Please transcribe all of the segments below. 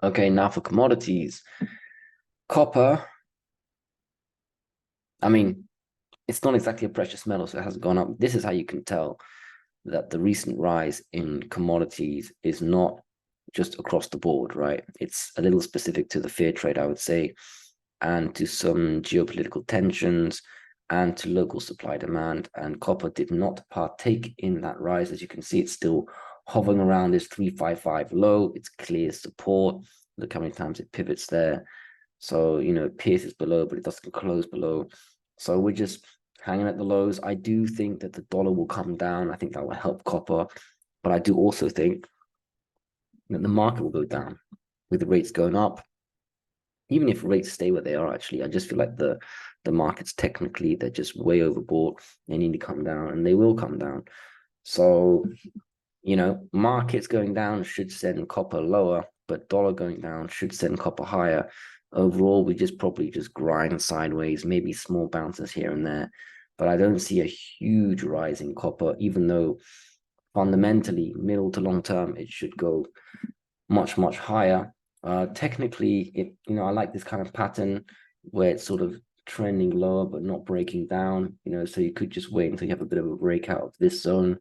Okay, now for commodities. Copper, I mean, it's not exactly a precious metal, so it hasn't gone up. This is how you can tell that the recent rise in commodities is not just across the board, right? It's a little specific to the fair trade, I would say, and to some geopolitical tensions and to local supply demand. And copper did not partake in that rise. As you can see, it's still hovering around this 355 low. It's clear support. Look how many times it pivots there. So, it pierces below, but it doesn't close below. So we're just hanging at the lows. I do think that the dollar will come down. I think that will help copper. But I do also think that the market will go down with the rates going up. Even if rates stay where they are, actually, I just feel like the markets technically, they're just way overbought. They need to come down, and they will come down. So, markets going down should send copper lower, but dollar going down should send copper higher. Overall, we just probably just grind sideways, maybe small bounces here and there. But I don't see a huge rise in copper, even though fundamentally, middle to long term, it should go much, much higher. Technically, I like this kind of pattern where it's sort of trending lower but not breaking down. So you could just wait until you have a bit of a breakout of this zone.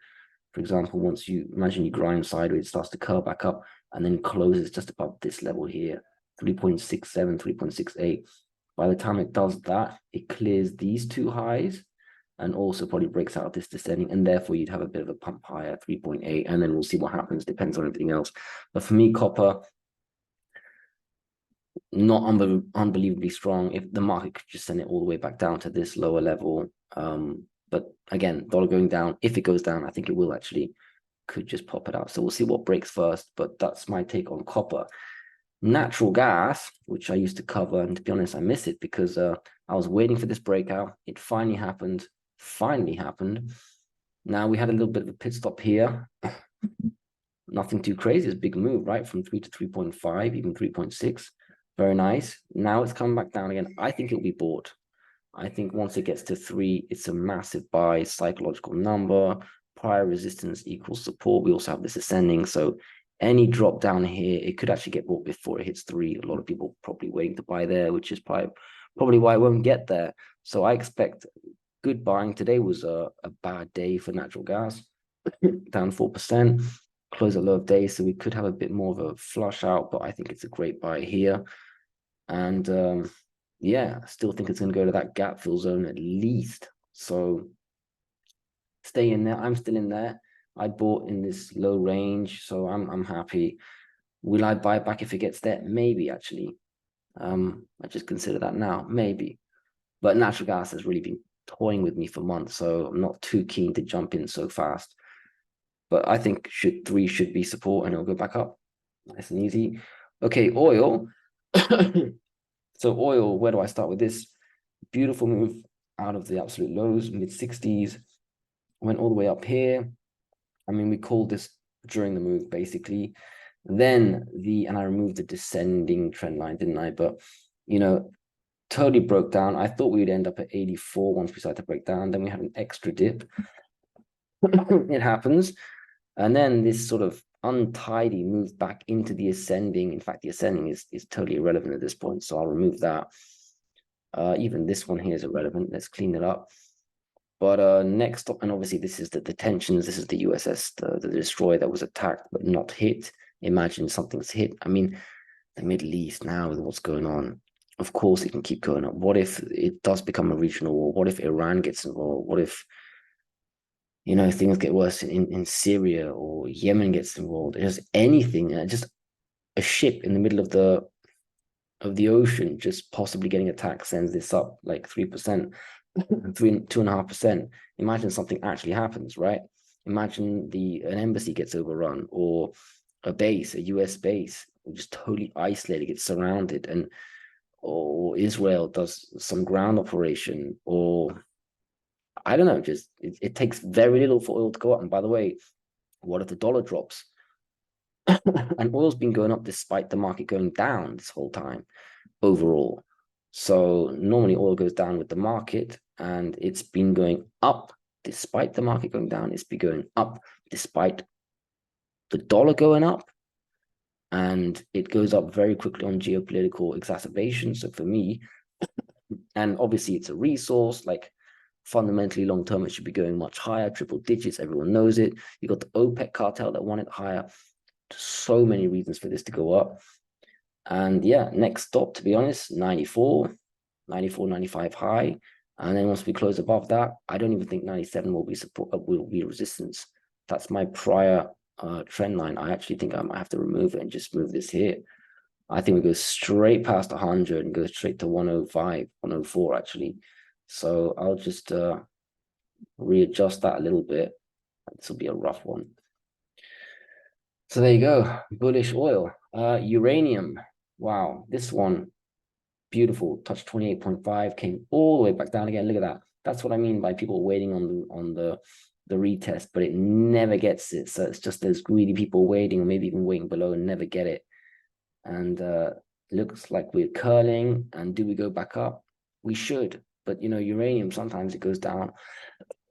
For example, once you imagine you grind sideways, it starts to curl back up and then closes just above this level here, 3.67, 3.68. By the time it does that, it clears these two highs and also probably breaks out of this descending, and therefore you'd have a bit of a pump higher, 3.8, and then we'll see what happens, depends on everything else. But for me, copper, not unbelievably strong. If the market could just send it all the way back down to this lower level. But again, dollar going down, if it goes down, I think it will actually, could just pop it out. So we'll see what breaks first, but that's my take on copper. Natural gas, which I used to cover, and to be honest, I miss it because I was waiting for this breakout. It finally happened. Now we had a little bit of a pit stop here. Nothing too crazy. It's a big move, right? From 3 to 3.5, even 3.6. Very nice. Now it's coming back down again. I think it'll be bought. I think once it gets to 3, it's a massive buy, psychological number. Prior resistance equals support. We also have this ascending. So any drop down here, it could actually get bought before it hits 3. A lot of people probably waiting to buy there, which is probably why it won't get there. So I expect good buying. Today was a bad day for natural gas, down 4%, close at low of day. So we could have a bit more of a flush out, but I think it's a great buy here. And yeah, I still think it's going to go to that gap fill zone at least. So stay in there. I'm still in there. I bought in this low range, so I'm happy. Will I buy back if it gets there? Maybe actually. I just consider that now, maybe. But natural gas has really been toying with me for months, so I'm not too keen to jump in so fast. But I think 3 should be support and it'll go back up. Nice and easy. Okay, oil. So oil, where do I start with this? Beautiful move out of the absolute lows, mid-60s, went all the way up here. I mean, we called this during the move, basically. Then and I removed the descending trend line, didn't I? But, totally broke down. I thought we'd end up at 84 once we started to break down. Then we had an extra dip. It happens. And then this sort of untidy move back into the ascending. In fact, the ascending is totally irrelevant at this point, so I'll remove that. Even this one here is irrelevant. Let's clean it up. But next up, and obviously this is the tensions. This is the USS, the destroyer that was attacked but not hit. Imagine something's hit. I mean, the Middle East now with what's going on, of course it can keep going up. What if it does become a regional war? What if Iran gets involved? What if things get worse in Syria or Yemen gets involved? Just anything, just a ship in the middle of the ocean just possibly getting attacked sends this up like 3%, 2.5%. Imagine something actually happens, right? Imagine an embassy gets overrun, or a US base, just totally isolated, gets surrounded, or Israel does some ground operation, or I don't know, just it takes very little for oil to go up. And by the way, what if the dollar drops? And oil's been going up despite the market going down this whole time overall. So normally oil goes down with the market, and it's been going up despite the market going down. It's been going up despite the dollar going up. and it goes up very quickly on geopolitical exacerbation. So for me, and obviously it's a resource, like fundamentally long term, it should be going much higher, triple digits. Everyone knows it. You got the OPEC cartel that want it higher. So many reasons for this to go up. And yeah, next stop, to be honest, 94, 94, 95 high. And then once we close above that, I don't even think 97 will be support, will be resistance. That's my prior trend line. I actually think I might have to remove it and just move this here. I think we go straight past 100 and go straight to 105, 104 actually. So I'll just readjust that a little bit. This will be a rough one. So there you go, bullish oil. Uranium, wow, this one, beautiful, touched 28.5, came all the way back down again. Look at that. That's what I mean by people waiting on the retest, but it never gets it. So it's just those greedy people waiting, or maybe even waiting below and never get it. And looks like we're curling. And do we go back up? We should, but you know, uranium, sometimes it goes down.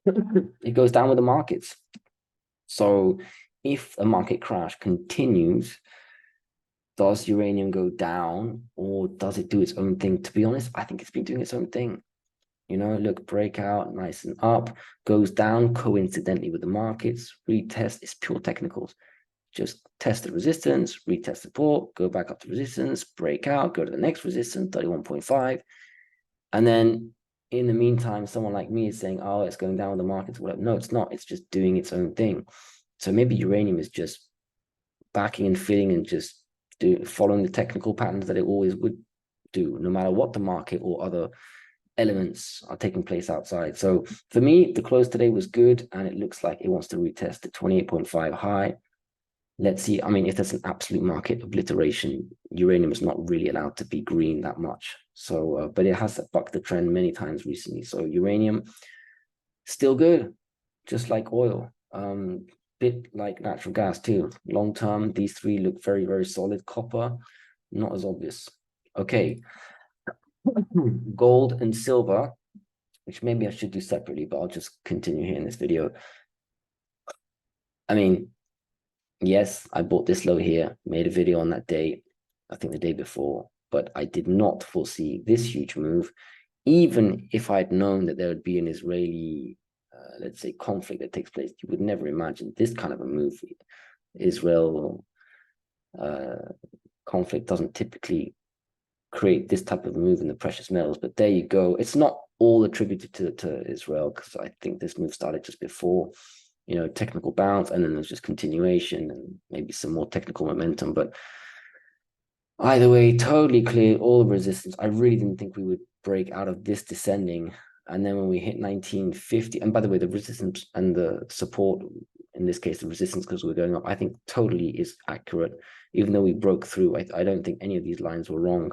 It goes down with the markets. So if a market crash continues, does uranium go down or does it do its own thing? To be honest, I think it's been doing its own thing. You know, look, breakout, nice and up, goes down coincidentally with the markets, retest, it's pure technicals. Just test the resistance, retest support, go back up to resistance, break out, go to the next resistance, 31.5. And then in the meantime, someone like me is saying, oh, it's going down with the markets, whatever. No, it's not. It's just doing its own thing. So maybe uranium is just backing and filling and just following the technical patterns that it always would do, no matter what the market or other elements are taking place outside. So for me, the close today was good, and it looks like it wants to retest the 28.5 high. Let's see. I mean, if there's an absolute market obliteration, uranium is not really allowed to be green that much. So, but it has bucked the trend many times recently. So uranium, still good, just like oil. Bit like natural gas too. Long term, these three look very, very solid. Copper, not as obvious. Okay. Gold and silver, which maybe I should do separately, but I'll just continue here in this video. I mean, yes, I bought this low here, made a video on that day, I think the day before, but I did not foresee this huge move. Even if I'd known that there would be an Israeli, let's say, conflict that takes place, you would never imagine this kind of a move. Israel conflict doesn't typically create this type of move in the precious metals, but there you go. It's not all attributed to Israel, because I think this move started just before, you know, technical bounce, and then there's just continuation and maybe some more technical momentum. But either way, totally cleared all the resistance. I really didn't think we would break out of this descending. And then when we hit 1950, and by the way, the resistance and the support, in this case, the resistance, because we're going up, I think totally is accurate. Even though we broke through, I don't think any of these lines were wrong.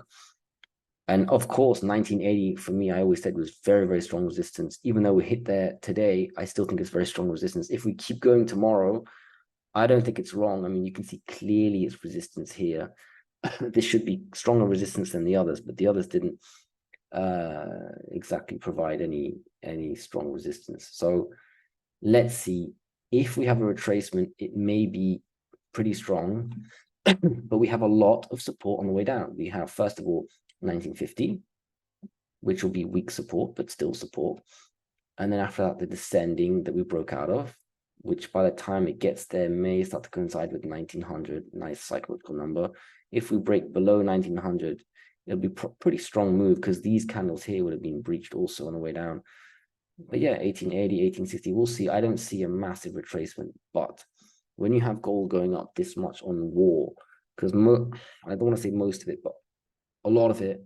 And of course, 1980 for me, I always said was very, very strong resistance. Even though we hit there today, I still think it's very strong resistance. If we keep going tomorrow, I don't think it's wrong. I mean, you can see clearly its resistance here. This should be stronger resistance than the others, but the others didn't exactly provide any strong resistance. So let's see. If we have a retracement, it may be pretty strong, but we have a lot of support on the way down. We have, first of all, 1950, which will be weak support, but still support. And then after that, the descending that we broke out of, which by the time it gets there may start to coincide with 1900, nice psychological number. If we break below 1900, it'll be pretty strong move, because these candles here would have been breached also on the way down. But yeah, 1880, 1860, we'll see. I don't see a massive retracement, but when you have gold going up this much on war, because I don't want to say most of it, but a lot of it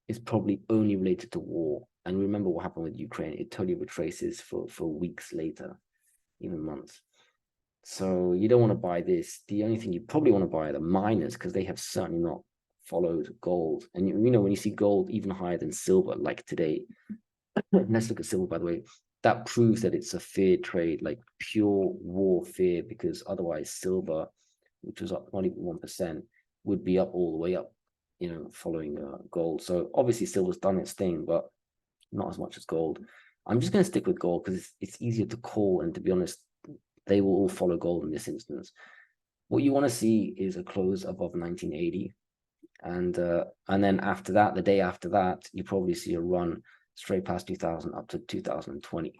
is probably only related to war. And remember what happened with Ukraine, it totally retraces for weeks later, even months. So you don't want to buy this. The only thing you probably want to buy are the miners, because they have certainly not followed gold. And you know, when you see gold even higher than silver, like today, let's look at silver, by the way, that proves that it's a fear trade, like pure war fear, because otherwise silver, which was up not even 1%, would be up all the way up, you know, following gold. So obviously silver's done its thing, but not as much as gold. I'm just going to stick with gold because it's easier to call, and to be honest, they will all follow gold in this instance. What you want to see is a close above 1980. And then after that, the day after that, you probably see a run straight past 2000 up to 2020.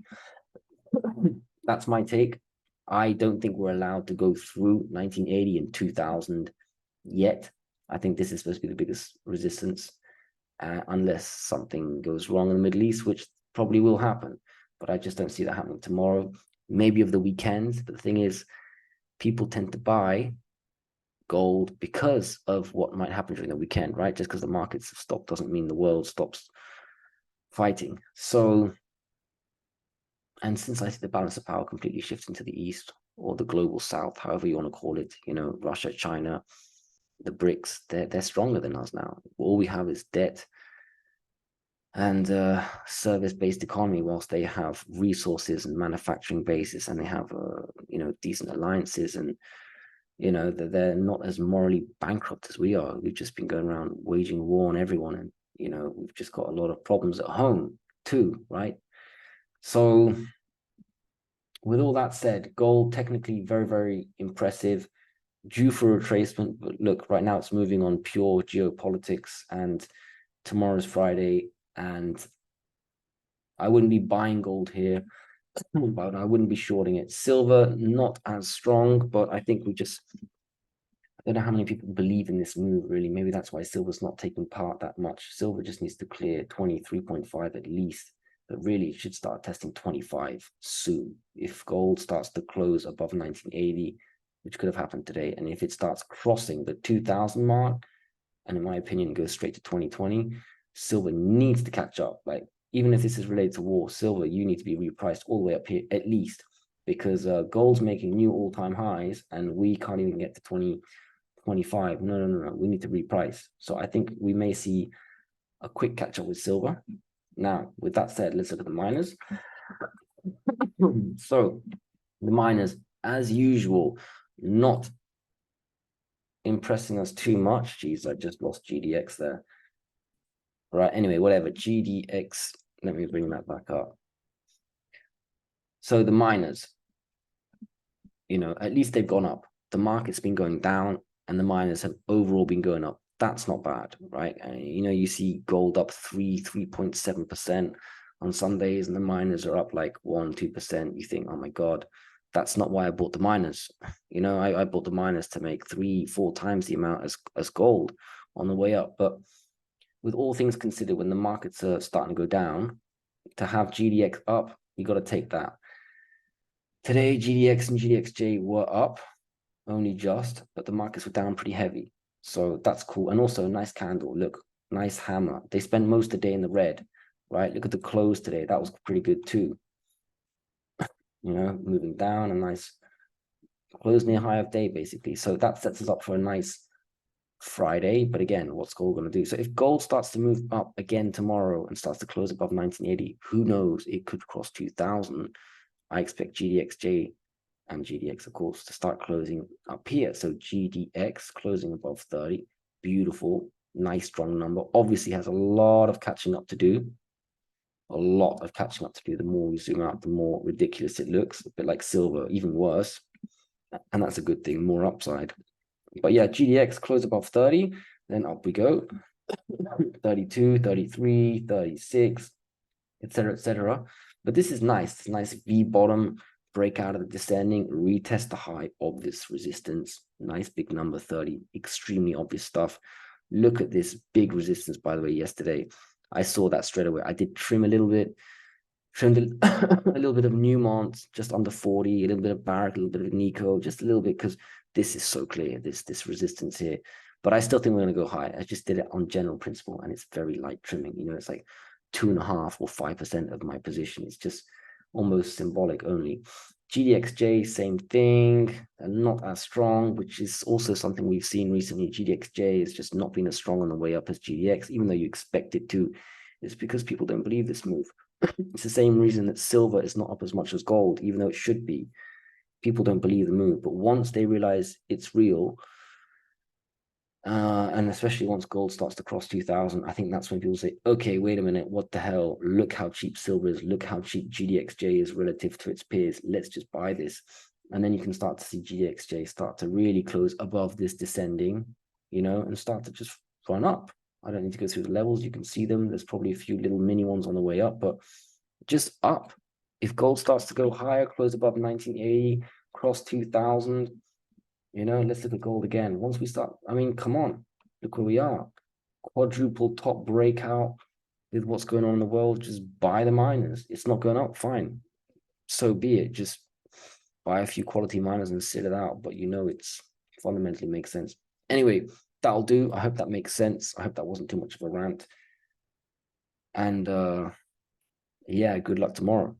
That's my take. I don't think we're allowed to go through 1980 and 2000 yet. I think this is supposed to be the biggest resistance, unless something goes wrong in the Middle East, which probably will happen. But I just don't see that happening tomorrow. Maybe over the weekend. But the thing is, people tend to buy gold because of what might happen during the weekend, right? Just because the markets have stopped doesn't mean the world stops fighting. So, and since I see the balance of power completely shifting to the east or the global south, however you want to call it, you know, Russia, China, the BRICS, they're stronger than us now. All we have is debt and service-based economy, whilst they have resources and manufacturing bases, and they have you know, decent alliances, and you know, that they're not as morally bankrupt as we are. We've just been going around waging war on everyone, and you know, we've just got a lot of problems at home too, right? So with all that said, gold technically very, very impressive, due for retracement. But look, right now it's moving on pure geopolitics, and tomorrow's Friday, and I wouldn't be buying gold here, but I wouldn't be shorting it. Silver, not as strong, but I think I don't know how many people believe in this move, really. Maybe that's why silver's not taking part that much. Silver just needs to clear 23.5 at least, but really it should start testing 25 soon. If gold starts to close above 1980, which could have happened today, and if it starts crossing the 2000 mark, and in my opinion, goes straight to 2020, silver needs to catch up. Like, even if this is related to war, silver, you need to be repriced all the way up here at least, because gold's making new all-time highs, and we can't even get to 2025. No. We need to reprice. So I think we may see a quick catch up with silver. Now, with that said, let's look at the miners. So the miners, as usual, not impressing us too much. Geez, I just lost GDX there. Right, anyway, whatever. GDX, let me bring that back up. So the miners, you know, at least they've gone up. The market's been going down, and the miners have overall been going up. That's not bad, right? You know, you see gold up 3.7% on some days, and the miners are up like 1-2%. You think, oh my God, that's not why I bought the miners. You know, I bought the miners to make 3-4 times the amount as gold on the way up. But with all things considered, when the markets are starting to go down, to have GDX up, you got to take that. Today, GDX and GDXJ were up only just, but the markets were down pretty heavy. So that's cool. And also, nice candle. Look, nice hammer. They spent most of the day in the red, right? Look at the close today. That was pretty good too. You know, moving down, a nice close near high of day, basically. So that sets us up for a nice Friday. But again, what's gold going to do? So if gold starts to move up again tomorrow and starts to close above 1980, who knows? It could cross 2000. I expect GDXJ and GDX, of course, to start closing up here. So GDX closing above 30. Beautiful, nice, strong number. Obviously has a lot of catching up to do. A lot of catching up to do. The more we zoom out, the more ridiculous it looks. A bit like silver, even worse. And that's a good thing, more upside. But yeah, GDX close above 30, then up we go. 32, 33, 36, etc., etc. But this is nice. It's a nice V bottom, break out of the descending, retest the high of this resistance. Nice big number 30, extremely obvious stuff. Look at this big resistance, by the way, yesterday. I saw that straight away. I did trim a little bit, trimmed a little bit of Newmont, just under 40, a little bit of Barrick, a little bit of Nico, just a little bit, because this is so clear, this resistance here. But I still think we're going to go high. I just did it on general principle, and it's very light trimming. You know, it's like 2.5 or 5% of my position. It's just almost symbolic only. GDXJ, same thing, and not as strong, which is also something we've seen recently. GDXJ is just not been as strong on the way up as GDX, even though you expect it to. It's because people don't believe this move. It's the same reason that silver is not up as much as gold, even though it should be. People don't believe the move, but once they realize it's real, and especially once gold starts to cross 2000, I think that's when people say, okay, wait a minute, what the hell? Look how cheap silver is. Look how cheap GDXJ is relative to its peers. Let's just buy this. And then you can start to see GDXJ start to really close above this descending, you know, and start to just run up. I don't need to go through the levels. You can see them. There's probably a few little mini ones on the way up, but just up. If gold starts to go higher, close above 1980, cross 2000, you know, let's look at gold again. Once we start, I mean, come on, look where we are. Quadruple top breakout with what's going on in the world. Just buy the miners. It's not going up, fine. So be it. Just buy a few quality miners and sit it out. But you know, it's fundamentally makes sense. Anyway, that'll do. I hope that makes sense. I hope that wasn't too much of a rant. And yeah, good luck tomorrow.